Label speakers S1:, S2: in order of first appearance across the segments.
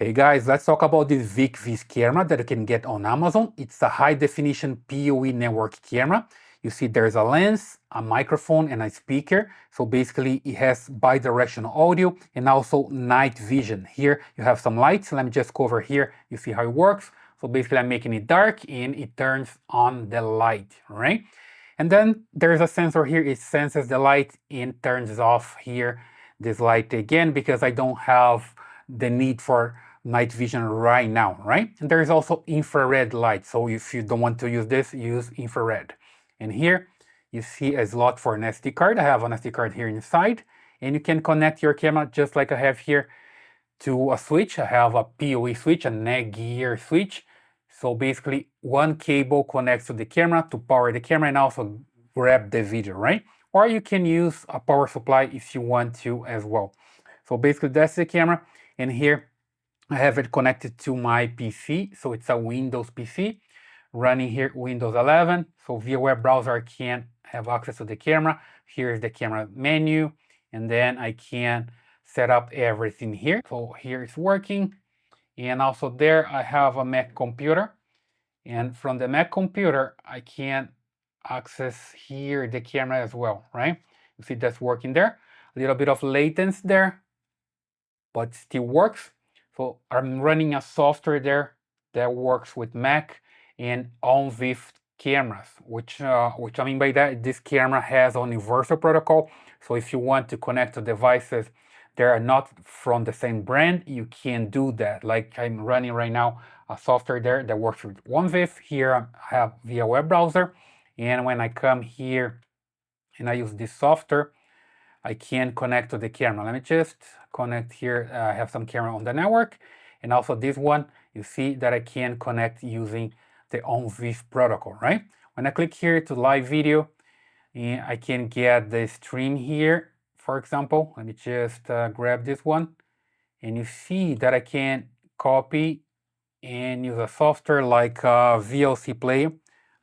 S1: Hey guys, let's talk about this VikViz camera that you can get on Amazon. It's a high definition PoE network camera. You see there's a lens, a microphone, and a speaker. So basically it has bidirectional audio and also night vision. Here you have some lights. Let me just cover here. You see how it works. So basically I'm making it dark and it turns on the light, right? And then there's a sensor here. It senses the light and turns off here this light again because I don't have the need for night vision right now, right? And there is also infrared light. So if you don't want to use this, use infrared. And here you see a slot for an SD card. I have an SD card here inside, and you can connect your camera just like I have here to a switch. I have a PoE switch, a NVR switch. So basically one cable connects to the camera to power the camera and also grab the video, right? Or you can use a power supply if you want to as well. So basically that's the camera, and here I have it connected to my PC, so it's a Windows PC running here Windows 11. So via web browser I can have access to the camera. Here's the camera menu, and then I can set up everything here. So here it's working, and also there I have a Mac computer, and from the Mac computer I can access here the camera as well, right? You see that's working there. A little bit of latency there, but still works. So I'm running a software there that works with Mac and Onvif cameras, which I mean by that, this camera has Onvif Protocol. So if you want to connect to devices that are not from the same brand, you can do that. Like I'm running right now a software there that works with Onvif. Here I have via web browser, and when I come here and I use this software, I can connect to the camera. Let me just connect here. I have some camera on the network, and also this one, you see that I can connect using the Onvif protocol, right? When I click here to live video, I can get the stream here, for example. Let me just grab this one, and you see that I can copy and use a software like VLC Player.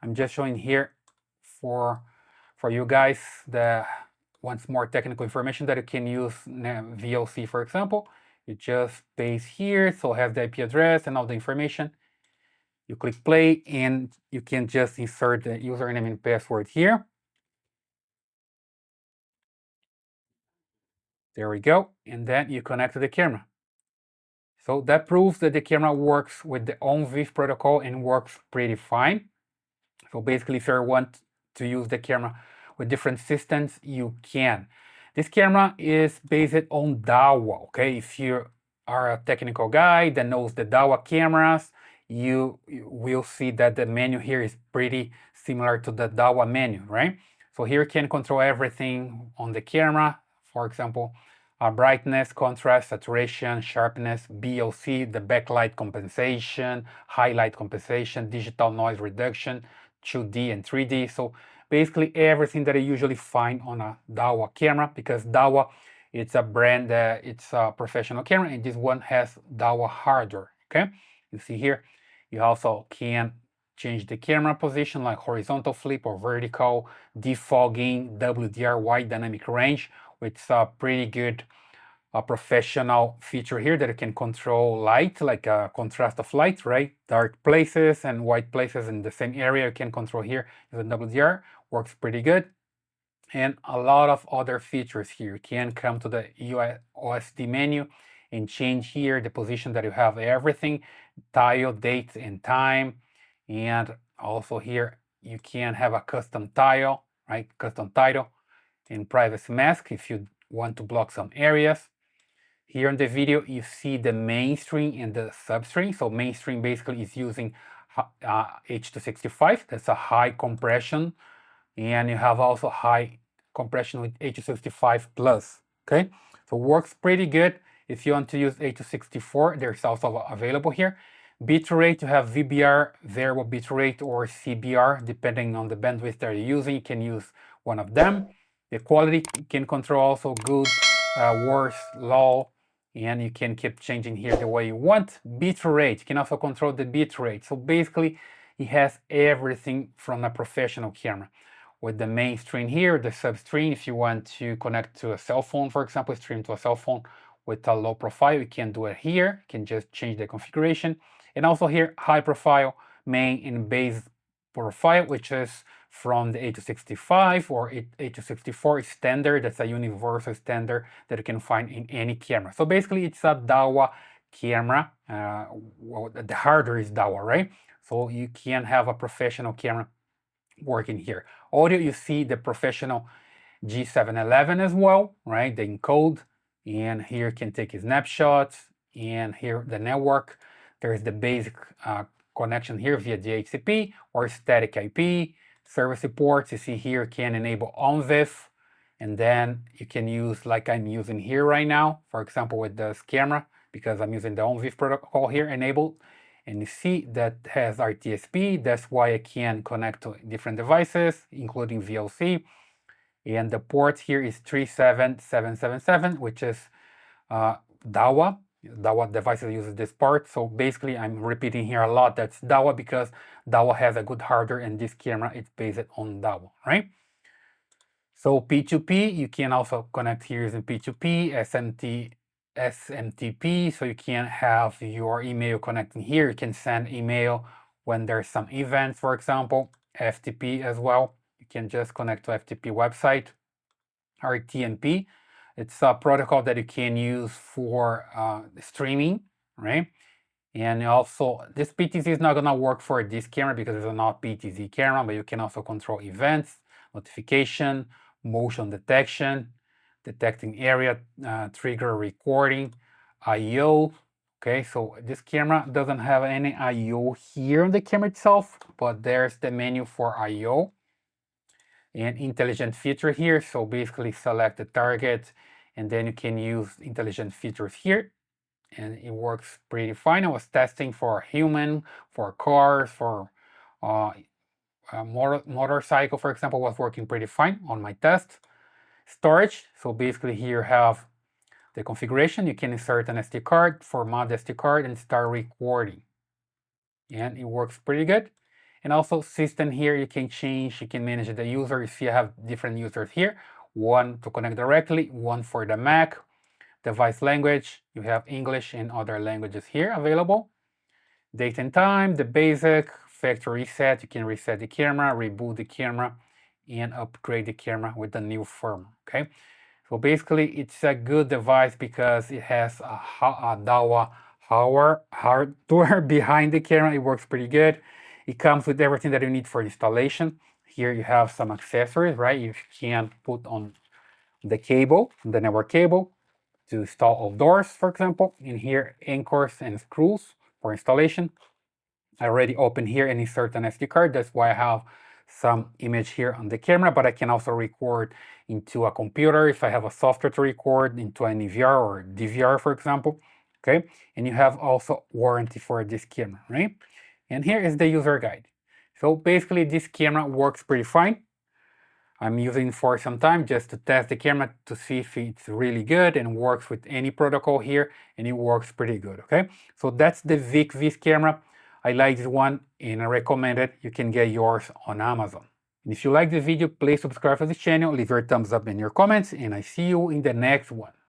S1: I'm just showing here for you guys the once more technical information that you can use VLC, for example. You just paste here, so have the IP address and all the information. You click play, and you can just insert the username and password here. There we go, and then you connect to the camera. So that proves that the camera works with the Onvif protocol and works pretty fine. So basically, if you want to use the camera with different systems, you can. This camera is based on Dahua, okay? If you are a technical guy that knows the Dahua cameras, you will see that the menu here is pretty similar to the Dahua menu, right? So here you can control everything on the camera. For example, brightness, contrast, saturation, sharpness, BOC, the backlight compensation, highlight compensation, digital noise reduction, 2D and 3D. So basically everything that I usually find on a Dahua camera, because Dahua, it's a brand that it's a professional camera, and this one has Dahua hardware, okay? You see here, you also can change the camera position like horizontal flip or vertical, defogging, WDR, wide dynamic range, which is a pretty good professional feature here that you can control light, like a contrast of light, right? Dark places and white places in the same area you can control here using WDR. Works pretty good. And a lot of other features here. You can come to the OSD menu and change here the position that you have everything, tile, date and time. And also here you can have a custom tile, right? Custom title and privacy mask if you want to block some areas. Here in the video, you see the mainstream and the substring. So mainstream basically is using H.265. That's a high compression. And you have also high compression with H.265 plus, okay? So works pretty good. If you want to use H.264, there's also available here. Bitrate, you have VBR, variable bitrate, or CBR, depending on the bandwidth that you're using. You can use one of them. The quality you can control also good, worse, low, and you can keep changing here the way you want. Bitrate, you can also control the bitrate. So basically, it has everything from a professional camera. With the main stream here, the sub stream, if you want to connect to a cell phone, for example, stream to a cell phone, with a low profile, you can do it here. You can just change the configuration. And also here, high profile, main and base profile, which is from the 8-65 or 8-64 standard. That's a universal standard that you can find in any camera. So basically, it's a Dahua camera. Well, the hardware is Dahua, right? So you can have a professional camera working here. Audio, you see the professional G711 as well, right? The encode, and here you can take snapshots, and here the network. There's the basic connection here via DHCP or static IP. Service reports, you see here, can enable Onvif, and then you can use, like I'm using here right now, for example, with this camera, because I'm using the Onvif protocol here enabled. And you see that has RTSP. That's why I can connect to different devices, including VLC. And the port here is 37777, which is Dahua. Dahua devices uses this port. So basically, I'm repeating here a lot. That's Dahua because Dahua has a good hardware, and this camera is based on Dahua, right? So P2P, you can also connect here using P2P, SMTP, so you can have your email connecting here. You can send email when there's some events, for example. FTP as well. You can just connect to FTP website. RTMP, it's a protocol that you can use for streaming, right? And also, this PTZ is not gonna work for this camera because it's not PTZ camera, but you can also control events, notification, motion detection, detecting area, trigger recording, I/O. Okay, so this camera doesn't have any I/O here on the camera itself, but there's the menu for I/O and intelligent feature here. So basically select the target, and then you can use intelligent features here, and it works pretty fine. I was testing for human, for cars, for motorcycle, for example, was working pretty fine on my test. Storage, so basically here you have the configuration. You can insert an SD card, format the SD card, and start recording. And it works pretty good. And also system here, you can change, you can manage the user. You see I have different users here. One to connect directly, one for the Mac. Device language, you have English and other languages here available. Date and time, the basic, factory reset, you can reset the camera, reboot the camera, and upgrade the camera with the new firmware, okay? So basically, it's a good device because it has a Dahua hardware behind the camera. It works pretty good. It comes with everything that you need for installation. Here you have some accessories, right? You can put on the cable, the network cable, to install outdoors, for example. In here, anchors and screws for installation. I already opened here and insert an SD card. That's why I have some image here on the camera, but I can also record into a computer if I have a software to record into an NVR or DVR, for example. Okay, and you have also warranty for this camera, right? And here is the user guide. So basically, this camera works pretty fine. I'm using it for some time just to test the camera to see if it's really good and works with any protocol here, and it works pretty good, okay? So that's the VikViz camera. I like this one and I recommend it. You can get yours on Amazon. And if you like this video, please subscribe to this channel, leave your thumbs up and your comments, and I see you in the next one.